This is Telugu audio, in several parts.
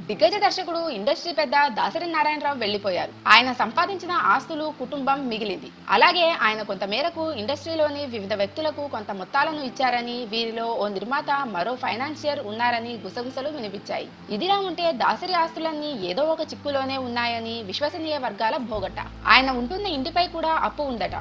దిగ్గజ దర్శకుడు ఇండస్ట్రీ పెద్ద దాసరి నారాయణరావు వెళ్లిపోయారు. ఆయన సంపాదించిన ఆస్తులు కుటుంబం మిగిలింది. అలాగే ఆయన కొంత మేరకు ఇండస్ట్రీలోని వివిధ వ్యక్తులకు కొంత మొత్తాలను ఇచ్చారని, వీరిలో ఓ నిర్మాత మరో ఫైనాన్షియర్ ఉన్నారని గుసగుసలు వినిపించాయి. ఇదిలా ఉంటే దాసరి ఆస్తులన్నీ ఏదో ఒక చిక్కులోనే ఉన్నాయని విశ్వసనీయ వర్గాల భోగట. ఆయన ఉంటున్న ఇంటిపై కూడా అప్పు ఉందట.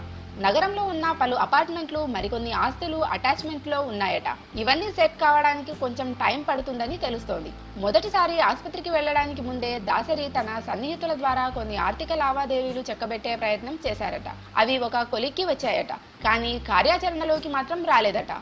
నగరంలో ఉన్న పలు అపార్ట్మెంట్లు, మరికొన్ని ఆస్తులు అటాచ్మెంట్ లో ఉన్నాయట. ఇవన్నీ సెట్ కావడానికి కొంచెం టైం పడుతుందని తెలుస్తోంది. మొదటిసారి ఆసుపత్రికి వెళ్లడానికి ముందే దాసరి తన సన్నిహితుల ద్వారా కొన్ని ఆర్థిక లావాదేవీలు చెక్కబెట్టే ప్రయత్నం చేశారట. అవి ఒక కొలిక్కి వచ్చాయట. కానీ కార్యాచరణలోకి మాత్రం రాలేదట.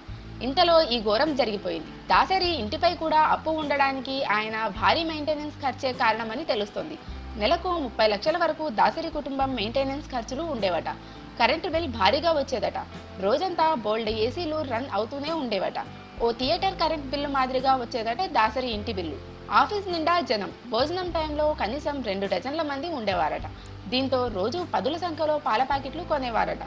ఇంతలో ఈ ఘోరం జరిగిపోయింది. దాసరి ఇంటిపై కూడా అప్పు ఉండడానికి ఆయన భారీ మెయింటెనెన్స్ ఖర్చే కారణమని తెలుస్తోంది. నెలకు 30 లక్షల వరకు దాసరి కుటుంబం మెయింటెనెన్స్ ఖర్చులు ఉండేవట. కరెంటు బిల్ భారీగా వచ్చేదట. రోజంతా బోల్డ్ ఏసీలు రన్ అవుతూనే ఉండేవట. ఓ థియేటర్ కరెంట్ బిల్లు మాదిరిగా వచ్చేదట దాసరి ఇంటి బిల్లు. ఆఫీస్ నిండా జనం. భోజనం టైంలో కనీసం 2 డజన్ల మంది ఉండేవారట. దీంతో రోజు 10ల సంఖ్యలో పాల ప్యాకెట్లు కొనేవారట.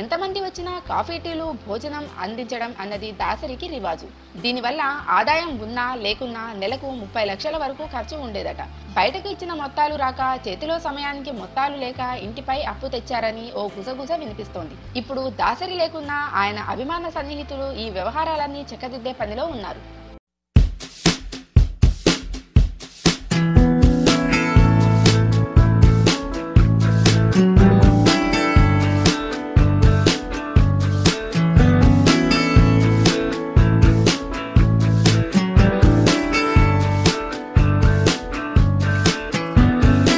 ఎంతమంది వచ్చినా కాఫీ, టీలు, భోజనం అందించడం అన్నది దాసరికి రివాజు. దీనివల్ల ఆదాయం ఉన్నా లేకున్నా నెలకు 30 లక్షల వరకు ఖర్చు ఉండేదట. బయటకు ఇచ్చిన మొత్తాలు రాక, చేతిలో సమయానికి మొత్తాలు లేక ఇంటిపై అప్పు తెచ్చారని ఓ గుసగుస వినిపిస్తోంది. ఇప్పుడు దాసరి లేకున్నా ఆయన అభిమాన సన్నిహితులు ఈ వ్యవహారాలన్నీ చెక్కదిద్దే పనిలో ఉన్నారు.